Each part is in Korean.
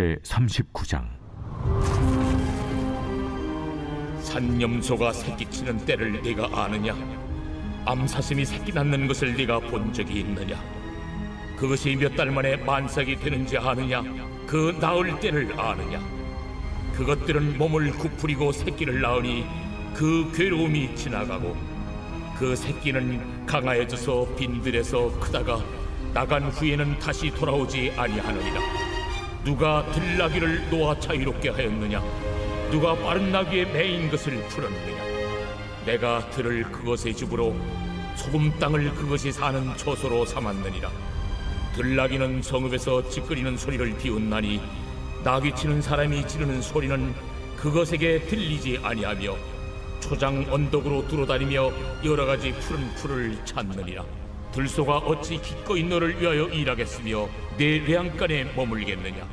제39장. 산염소가 새끼치는 때를 네가 아느냐? 암사슴이 새끼 낳는 것을 네가 본 적이 있느냐? 그것이 몇 달 만에 만삭이 되는지 아느냐? 그 낳을 때를 아느냐? 그것들은 몸을 구부리고 새끼를 낳으니 그 괴로움이 지나가고 그 새끼는 강하여져서 빈들에서 크다가 나간 후에는 다시 돌아오지 아니하느니라. 누가 들나귀를 놓아 자유롭게 하였느냐? 누가 빠른 나귀에 매인 것을 풀었느냐? 내가 들을 그것의 집으로 소금 땅을 그것이 사는 처소로 삼았느니라. 들나귀는 성읍에서 찌끄리는 소리를 비웃나니 나귀치는 사람이 지르는 소리는 그것에게 들리지 아니하며 초장 언덕으로 두루다니며 여러가지 푸른 풀을 찾느니라. 들소가 어찌 기꺼이 너를 위하여 일하겠으며 내 외양간에 머물겠느냐?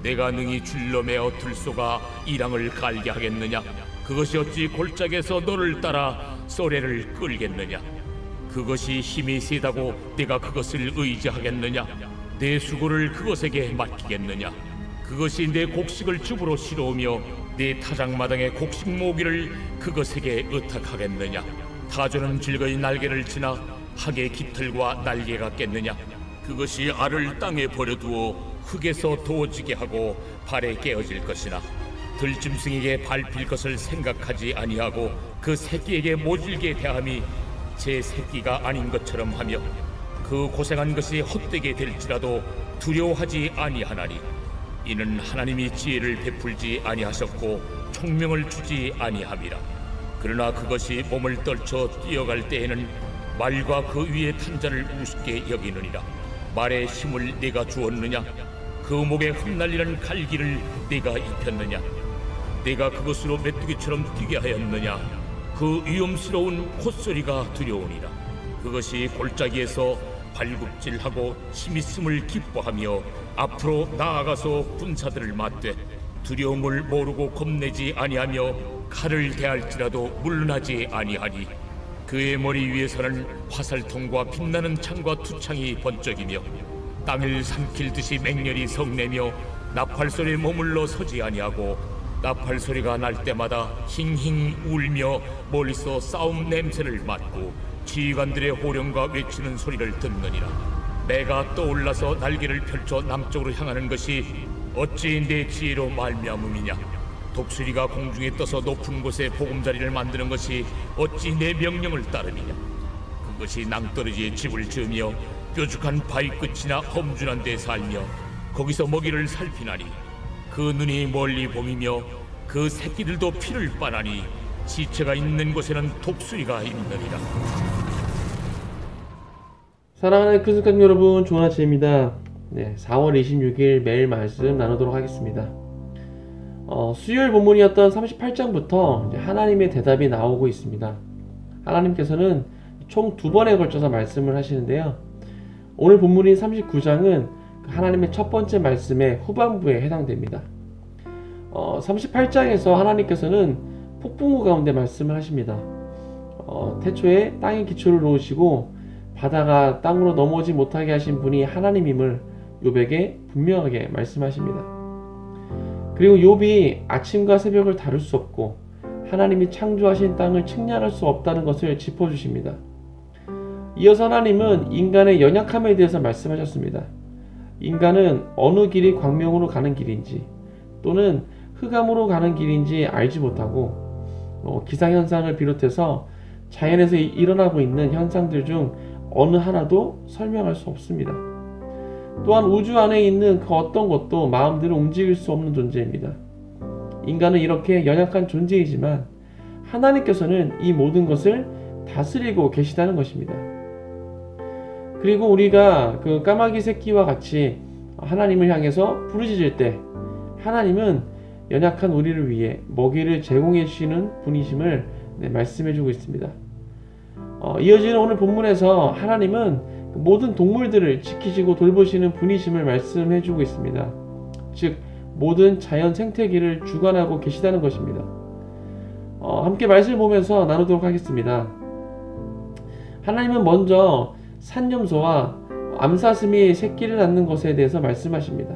내가 능히 줄로 매어 들소가 이랑을 갈게 하겠느냐? 그것이 어찌 골짜기에서 너를 따라 쏘래를 끌겠느냐? 그것이 힘이 세다고 내가 그것을 의지하겠느냐? 내 수고를 그것에게 맡기겠느냐? 그것이 내 곡식을 줍으로 실어오며 내 타작마당의 곡식 모기를 그것에게 의탁하겠느냐? 타조는 즐거이 날개를 치나 학의 깃털과 날개가 깼느냐? 그것이 알을 땅에 버려두어 흙에서 도어지게 하고 발에 깨어질 것이나 들짐승에게 밟힐 것을 생각하지 아니하고 그 새끼에게 모질게 대함이 제 새끼가 아닌 것처럼 하며 그 고생한 것이 헛되게 될지라도 두려워하지 아니하나니 이는 하나님이 지혜를 베풀지 아니하셨고 총명을 주지 아니함이라. 그러나 그것이 몸을 떨쳐 뛰어갈 때에는 말과 그 위에 탄 자를 우습게 여기느니라. 말에 힘을 네가 주었느냐? 그 목에 흩날리는 갈기를 네가 입혔느냐? 네가 그것으로 메뚜기처럼 뛰게 하였느냐? 그 위험스러운 콧소리가 두려우니라. 그것이 골짜기에서 발굽질하고 힘있음을 기뻐하며 앞으로 나아가서 군사들을 맞되 두려움을 모르고 겁내지 아니하며 칼을 대할지라도 물러나지 아니하니 그의 머리 위에서는 화살통과 빛나는 창과 투창이 번쩍이며 땅을 삼킬듯이 맹렬히 성내며 나팔소리에 머물러 서지 아니하고 나팔소리가 날 때마다 힝힝 울며 멀리서 싸움 냄새를 맡고 지휘관들의 호령과 외치는 소리를 듣느니라. 내가 떠올라서 날개를 펼쳐 남쪽으로 향하는 것이 어찌 내 지혜로 말미암음이냐? 독수리가 공중에 떠서 높은 곳에 보금자리를 만드는 것이 어찌 내 명령을 따르느냐? 그것이 낭떠러지에 집을 지으며 뾰족한 바위 끝이나 험준한 데 살며 거기서 먹이를 살피나니 그 눈이 멀리 봄이며 그 새끼들도 피를 빠나니 지체가 있는 곳에는 독수리가 있느니라. 사랑하는 크리스찬 여러분, 좋은 아침입니다. 4월 26일 매일 말씀 나누도록 하겠습니다. 수요일 본문이었던 38장부터 하나님의 대답이 나오고 있습니다. 하나님께서는 총 2번에 걸쳐서 말씀을 하시는데요. 오늘 본문인 39장은 하나님의 첫 번째 말씀의 후반부에 해당됩니다. 38장에서 하나님께서는 폭풍우 가운데 말씀을 하십니다. 태초에 땅의 기초를 놓으시고 바다가 땅으로 넘어오지 못하게 하신 분이 하나님임을 욥에게 분명하게 말씀하십니다. 그리고 욥이 아침과 새벽을 다룰 수 없고 하나님이 창조하신 땅을 측량할 수 없다는 것을 짚어주십니다. 이어서 하나님은 인간의 연약함에 대해서 말씀하셨습니다. 인간은 어느 길이 광명으로 가는 길인지 또는 흑암으로 가는 길인지 알지 못하고 기상현상을 비롯해서 자연에서 일어나고 있는 현상들 중 어느 하나도 설명할 수 없습니다. 또한 우주 안에 있는 그 어떤 것도 마음대로 움직일 수 없는 존재입니다. 인간은 이렇게 연약한 존재이지만 하나님께서는 이 모든 것을 다스리고 계시다는 것입니다. 그리고 우리가 그 까마귀 새끼와 같이 하나님을 향해서 부르짖을 때 하나님은 연약한 우리를 위해 먹이를 제공해 주시는 분이심을 말씀해 주고 있습니다. 이어지는 오늘 본문에서 하나님은 모든 동물들을 지키시고 돌보시는 분이심을 말씀해 주고 있습니다. 즉 모든 자연 생태계를 주관하고 계시다는 것입니다. 함께 말씀을 보면서 나누도록 하겠습니다. 하나님은 먼저 산염소와 암사슴이 새끼를 낳는 것에 대해서 말씀하십니다.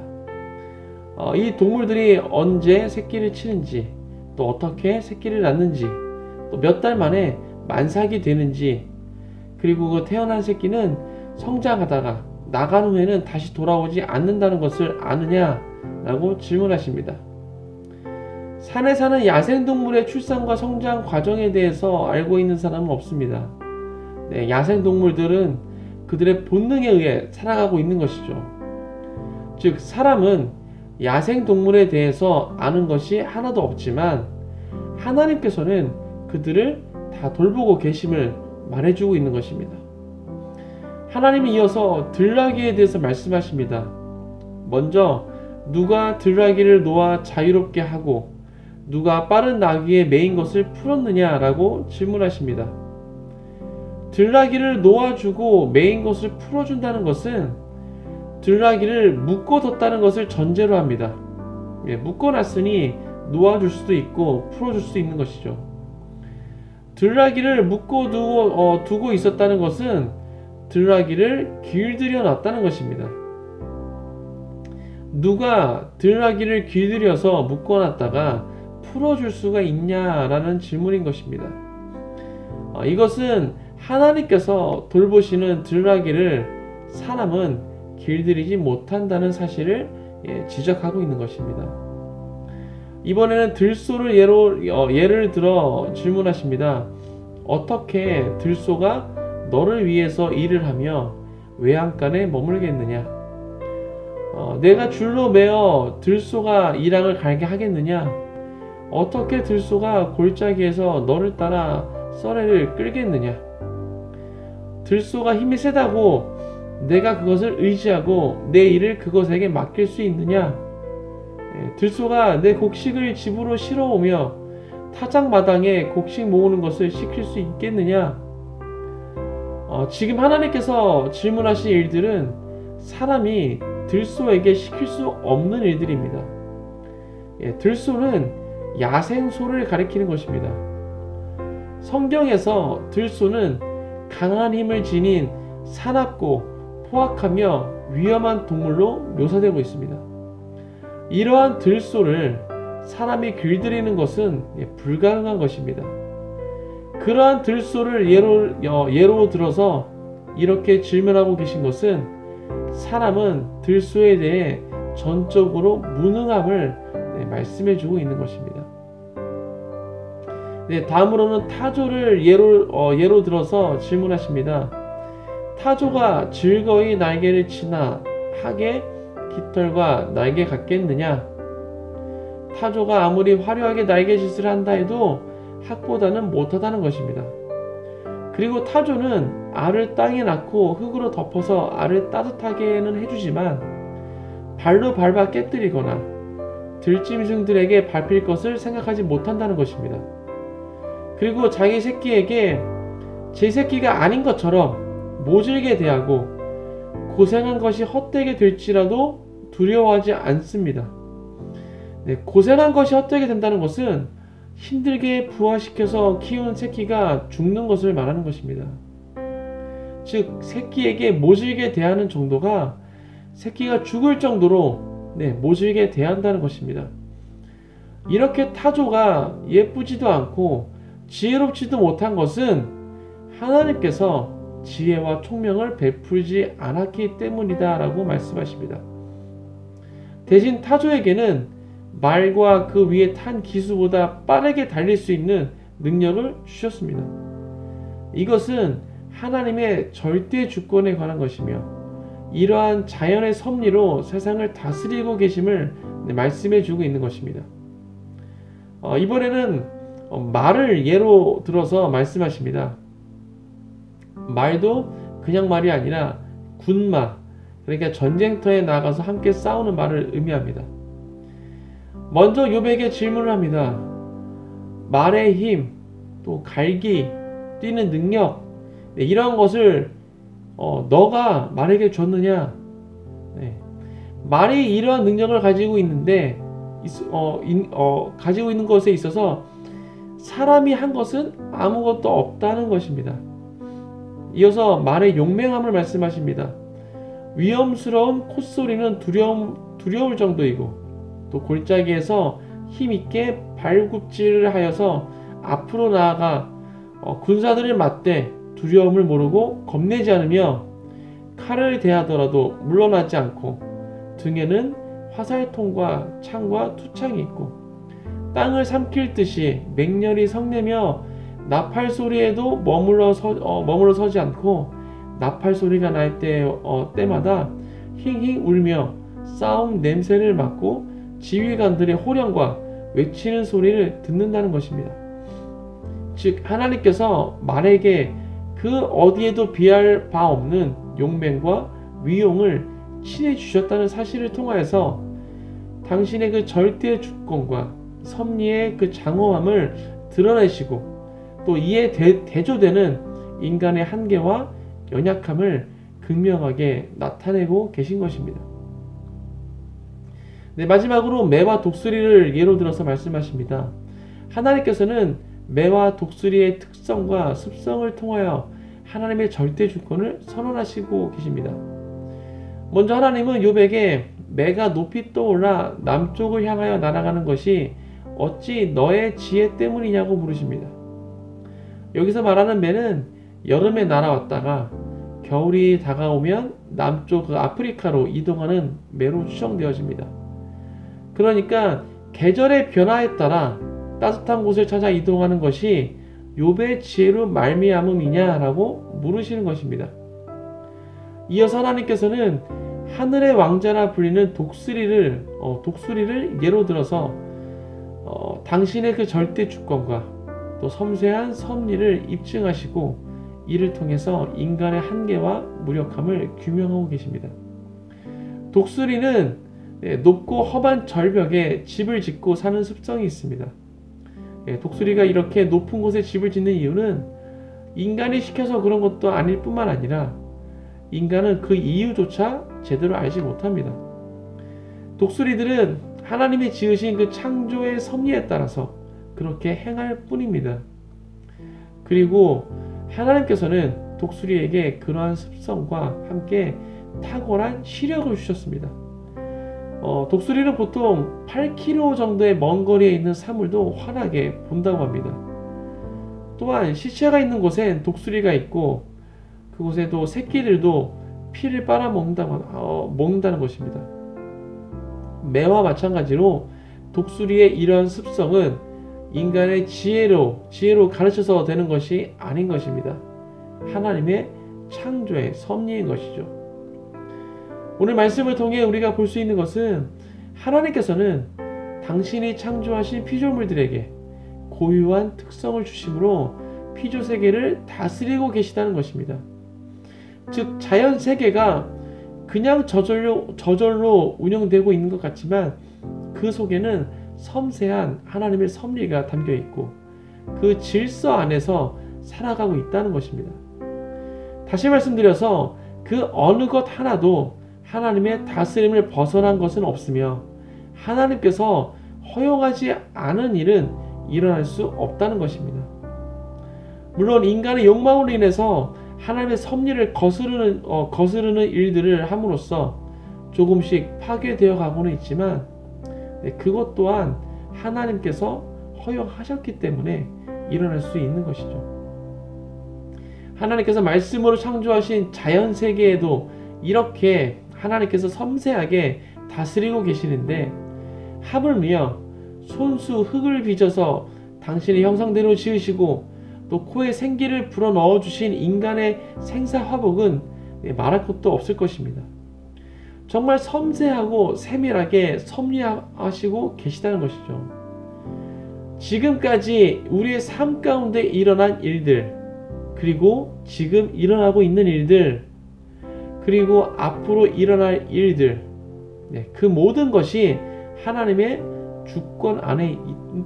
이 동물들이 언제 새끼를 치는지, 또 어떻게 새끼를 낳는지, 또 몇 달 만에 만삭이 되는지, 그리고 그 태어난 새끼는 성장하다가 나간 후에는 다시 돌아오지 않는다는 것을 아느냐? 라고 질문하십니다. 산에 사는 야생동물의 출산과 성장 과정에 대해서 알고 있는 사람은 없습니다. 네, 야생동물들은 그들의 본능에 의해 살아가고 있는 것이죠. 즉, 사람은 야생동물에 대해서 아는 것이 하나도 없지만 하나님께서는 그들을 다 돌보고 계심을 말해주고 있는 것입니다. 하나님이 이어서 들나귀에 대해서 말씀하십니다. 먼저 누가 들나귀를 놓아 자유롭게 하고 누가 빠른 나귀에 매인 것을 풀었느냐 라고 질문하십니다. 들나귀를 놓아주고 매인 것을 풀어준다는 것은 들나귀를 묶어뒀다는 것을 전제로 합니다. 묶어놨으니 놓아줄 수도 있고 풀어줄 수 있는 것이죠. 들나귀를 묶어두고 있었다는 것은 들나귀를 길들여 놨다는 것입니다. 누가 들나귀를 길들여서 묶어놨다가 풀어줄 수가 있냐라는 질문인 것입니다. 이것은 하나님께서 돌보시는 들나귀를 사람은 길들이지 못한다는 사실을 지적하고 있는 것입니다. 이번에는 들소를 예를 들어 질문하십니다. 어떻게 들소가 너를 위해서 일을 하며 외양간에 머물겠느냐? 내가 줄로 매어 들소가 이랑을 갈게 하겠느냐? 어떻게 들소가 골짜기에서 너를 따라 썰매를 끌겠느냐? 들소가 힘이 세다고 내가 그것을 의지하고 내 일을 그것에게 맡길 수 있느냐? 들소가 내 곡식을 집으로 실어오며 타작마당에 곡식 모으는 것을 시킬 수 있겠느냐? 지금 하나님께서 질문하신 일들은 사람이 들소에게 시킬 수 없는 일들입니다. 들소는 야생소를 가리키는 것입니다. 성경에서 들소는 강한 힘을 지닌 사납고 포악하며 위험한 동물로 묘사되고 있습니다. 이러한 들소를 사람이 길들이는 것은 불가능한 것입니다. 그러한 들소를 예로 들어서 이렇게 질문하고 계신 것은 사람은 들소에 대해 전적으로 무능함을 말씀해주고 있는 것입니다. 다음으로는 타조를 예로 들어서 질문하십니다. 타조가 즐거이 날개를 치나 학의 깃털과 날개 같겠느냐? 타조가 아무리 화려하게 날개짓을 한다 해도 학보다는 못하다는 것입니다. 그리고 타조는 알을 땅에 낳고 흙으로 덮어서 알을 따뜻하게는 해주지만 발로 밟아 깨뜨리거나 들짐승들에게 밟힐 것을 생각하지 못한다는 것입니다. 그리고 자기 새끼에게 제 새끼가 아닌 것처럼 모질게 대하고 고생한 것이 헛되게 될지라도 두려워하지 않습니다. 고생한 것이 헛되게 된다는 것은 힘들게 부화시켜서 키운 새끼가 죽는 것을 말하는 것입니다. 즉 새끼에게 모질게 대하는 정도가 새끼가 죽을 정도로 모질게 대한다는 것입니다. 이렇게 타조가 예쁘지도 않고 지혜롭지도 못한 것은 하나님께서 지혜와 총명을 베풀지 않았기 때문이다 라고 말씀하십니다. 대신 타조에게는 말과 그 위에 탄 기수보다 빠르게 달릴 수 있는 능력을 주셨습니다. 이것은 하나님의 절대 주권에 관한 것이며 이러한 자연의 섭리로 세상을 다스리고 계심을 말씀해 주고 있는 것입니다. 이번에는 말을 예로 들어서 말씀하십니다. 말도 그냥 말이 아니라 군마, 그러니까 전쟁터에 나가서 함께 싸우는 말을 의미합니다. 먼저 욥에게 질문을 합니다. 말의 힘, 또 갈기, 뛰는 능력, 이러한 것을 너가 말에게 줬느냐? 말이 이러한 능력을 가지고 있는데 가지고 있는 것에 있어서 사람이 한 것은 아무것도 없다는 것입니다. 이어서 말의 용맹함을 말씀하십니다. 위험스러운 콧소리는 두려울 정도이고 또 골짜기에서 힘있게 발굽질을 하여서 앞으로 나아가 군사들을 맞대 두려움을 모르고 겁내지 않으며 칼을 대하더라도 물러나지 않고 등에는 화살통과 창과 투창이 있고 땅을 삼킬 듯이 맹렬히 성내며 나팔 소리에도 머물러 서지 않고 나팔 소리가 날 때마다 힝힝 울며 싸움 냄새를 맡고 지휘관들의 호령과 외치는 소리를 듣는다는 것입니다. 즉 하나님께서 말에게 그 어디에도 비할 바 없는 용맹과 위용을 친히 주셨다는 사실을 통하여서 당신의 그 절대 주권과 섭리의 그 장엄함을 드러내시고 또 이에 대조되는 인간의 한계와 연약함을 극명하게 나타내고 계신 것입니다. 네, 마지막으로 매와 독수리를 예로 들어서 말씀하십니다. 하나님께서는 매와 독수리의 특성과 습성을 통하여 하나님의 절대 주권을 선언하시고 계십니다. 먼저 하나님은 욥에게 매가 높이 떠올라 남쪽을 향하여 날아가는 것이 어찌 너의 지혜 때문이냐고 물으십니다. 여기서 말하는 매는 여름에 날아왔다가 겨울이 다가오면 남쪽 그 아프리카로 이동하는 매로 추정되어집니다. 그러니까 계절의 변화에 따라 따뜻한 곳을 찾아 이동하는 것이 욥의 지혜로 말미암음이냐라고 물으시는 것입니다. 이어서 하나님께서는 하늘의 왕자라 불리는 독수리를 예로 들어서 당신의 그 절대 주권과 또 섬세한 섭리를 입증하시고 이를 통해서 인간의 한계와 무력함을 규명하고 계십니다. 독수리는 높고 험한 절벽에 집을 짓고 사는 습성이 있습니다. 독수리가 이렇게 높은 곳에 집을 짓는 이유는 인간이 시켜서 그런 것도 아닐 뿐만 아니라 인간은 그 이유조차 제대로 알지 못합니다. 독수리들은 하나님이 지으신 그 창조의 섭리에 따라서 그렇게 행할 뿐입니다. 그리고 하나님께서는 독수리에게 그러한 습성과 함께 탁월한 시력을 주셨습니다. 독수리는 보통 8km 정도의 먼 거리에 있는 사물도 환하게 본다고 합니다. 또한 시체가 있는 곳엔 독수리가 있고 그곳에도 새끼들도 피를 빨아먹는다는 것입니다. 매와 마찬가지로 독수리의 이러한 습성은 인간의 지혜로 가르쳐서 되는 것이 아닌 것입니다. 하나님의 창조의 섭리인 것이죠. 오늘 말씀을 통해 우리가 볼 수 있는 것은 하나님께서는 당신이 창조하신 피조물들에게 고유한 특성을 주심으로 피조세계를 다스리고 계시다는 것입니다. 즉 자연 세계가 그냥 저절로 운영되고 있는 것 같지만 그 속에는 섬세한 하나님의 섭리가 담겨 있고 그 질서 안에서 살아가고 있다는 것입니다. 다시 말씀드려서 그 어느 것 하나도 하나님의 다스림을 벗어난 것은 없으며 하나님께서 허용하지 않은 일은 일어날 수 없다는 것입니다. 물론 인간의 욕망으로 인해서 하나님의 섭리를 거스르는 일들을 함으로써 조금씩 파괴되어 가고는 있지만 그것 또한 하나님께서 허용하셨기 때문에 일어날 수 있는 것이죠. 하나님께서 말씀으로 창조하신 자연 세계에도 이렇게 하나님께서 섬세하게 다스리고 계시는데 하물며 손수 흙을 빚어서 당신의 형상대로 지으시고 또 코에 생기를 불어넣어 주신 인간의 생사화복은 말할 것도 없을 것입니다. 정말 섬세하고 세밀하게 섭리하시고 계시다는 것이죠. 지금까지 우리의 삶 가운데 일어난 일들, 그리고 지금 일어나고 있는 일들, 그리고 앞으로 일어날 일들, 그 모든 것이 하나님의 주권 안에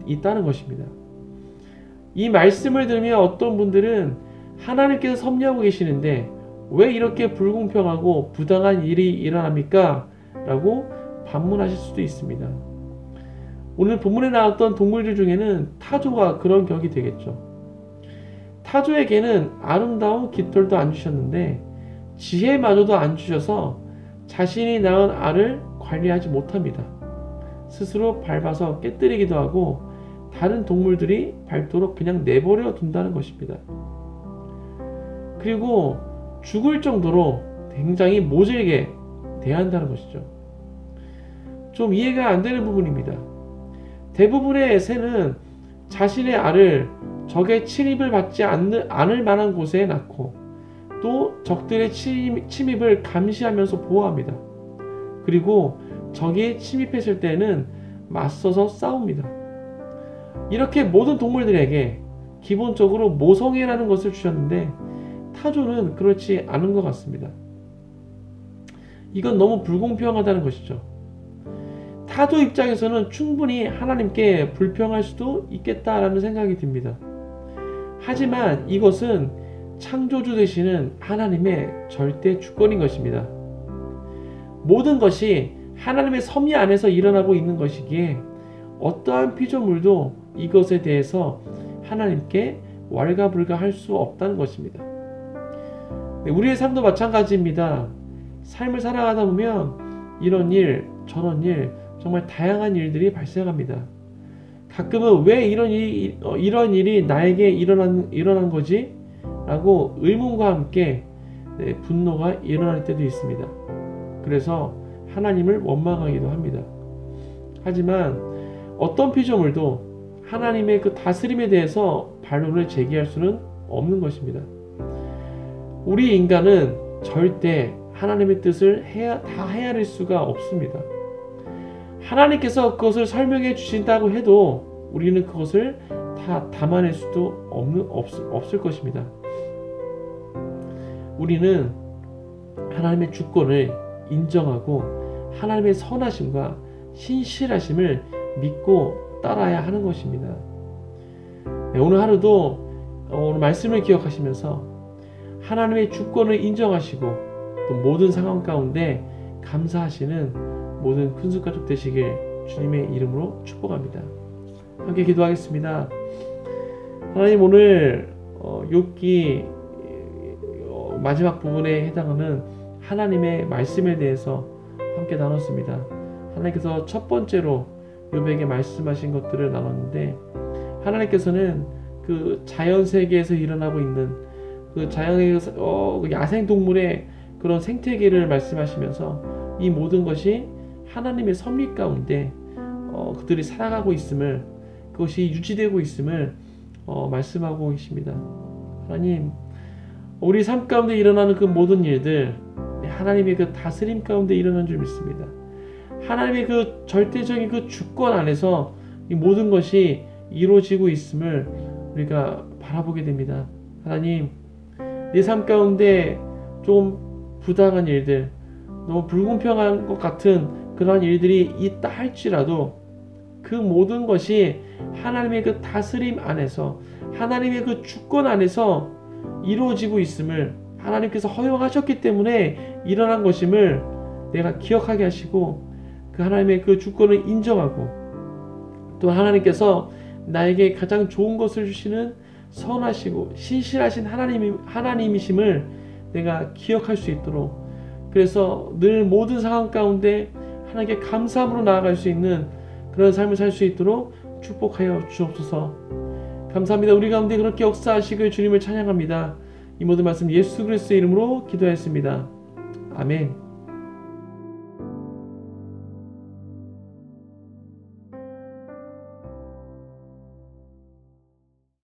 있다는 것입니다. 이 말씀을 들으며 어떤 분들은 하나님께서 섭리하고 계시는데 왜 이렇게 불공평하고 부당한 일이 일어납니까? 라고 반문하실 수도 있습니다. 오늘 본문에 나왔던 동물들 중에는 타조가 그런 격이 되겠죠. 타조에게는 아름다운 깃털도 안 주셨는데 지혜마저도 안 주셔서 자신이 낳은 알을 관리하지 못합니다. 스스로 밟아서 깨뜨리기도 하고 다른 동물들이 밟도록 그냥 내버려 둔다는 것입니다. 그리고 죽을 정도로 굉장히 모질게 대한다는 것이죠. 좀 이해가 안 되는 부분입니다. 대부분의 새는 자신의 알을 적의 침입을 받지 않을 만한 곳에 낳고 또 적들의 침입을 감시하면서 보호합니다. 그리고 적이 침입했을 때는 맞서서 싸웁니다. 이렇게 모든 동물들에게 기본적으로 모성애라는 것을 주셨는데 타조는 그렇지 않은 것 같습니다. 이건 너무 불공평하다는 것이죠. 타조 입장에서는 충분히 하나님께 불평할 수도 있겠다라는 생각이 듭니다. 하지만 이것은 창조주 되시는 하나님의 절대 주권인 것입니다. 모든 것이 하나님의 섭리 안에서 일어나고 있는 것이기에 어떠한 피조물도 이것에 대해서 하나님께 왈가불가할 수 없다는 것입니다. 우리의 삶도 마찬가지입니다. 삶을 살아가다 보면 이런 일, 저런 일, 정말 다양한 일들이 발생합니다. 가끔은 왜 이런 일이 나에게 일어난 거지? 라고 의문과 함께 분노가 일어날 때도 있습니다. 그래서 하나님을 원망하기도 합니다. 하지만 어떤 피조물도 하나님의 그 다스림에 대해서 반론을 제기할 수는 없는 것입니다. 우리 인간은 절대 하나님의 뜻을 다 헤아릴 수가 없습니다. 하나님께서 그것을 설명해 주신다고 해도 우리는 그것을 다 담아낼 수도 없을 것입니다. 우리는 하나님의 주권을 인정하고 하나님의 선하심과 신실하심을 믿고 따라야 하는 것입니다. 오늘 하루도 오늘 말씀을 기억하시면서 하나님의 주권을 인정하시고 또 모든 상황 가운데 감사하시는 모든 큰숙 가족 되시길 주님의 이름으로 축복합니다. 함께 기도하겠습니다. 하나님, 오늘 욥기 마지막 부분에 해당하는 하나님의 말씀에 대해서 함께 나눴습니다. 하나님께서 첫 번째로 욥에게 말씀하신 것들을 나눴는데, 하나님께서는 그 자연 세계에서 일어나고 있는 그 자연의 야생 동물의 그런 생태계를 말씀하시면서 이 모든 것이 하나님의 섭리 가운데 그들이 살아가고 있음을, 그것이 유지되고 있음을 말씀하고 계십니다. 하나님, 우리 삶 가운데 일어나는 그 모든 일들 하나님의 그 다스림 가운데 일어난 줄 믿습니다. 하나님의 그 절대적인 그 주권 안에서 이 모든 것이 이루어지고 있음을 우리가 바라보게 됩니다. 하나님, 내 삶 가운데 좀 부당한 일들, 너무 불공평한 것 같은 그러한 일들이 있다 할지라도 그 모든 것이 하나님의 그 다스림 안에서, 하나님의 그 주권 안에서 이루어지고 있음을 하나님께서 허용하셨기 때문에 일어난 것임을 내가 기억하게 하시고, 그 하나님의 그 주권을 인정하고 또 하나님께서 나에게 가장 좋은 것을 주시는 선하시고 신실하신 하나님이심을 내가 기억할 수 있도록, 그래서 늘 모든 상황 가운데 하나님께 감사함으로 나아갈 수 있는 그런 삶을 살 수 있도록 축복하여 주옵소서. 감사합니다. 우리 가운데 그렇게 역사하시길 주님을 찬양합니다. 이 모든 말씀 예수 그리스도의 이름으로 기도했습니다. 아멘.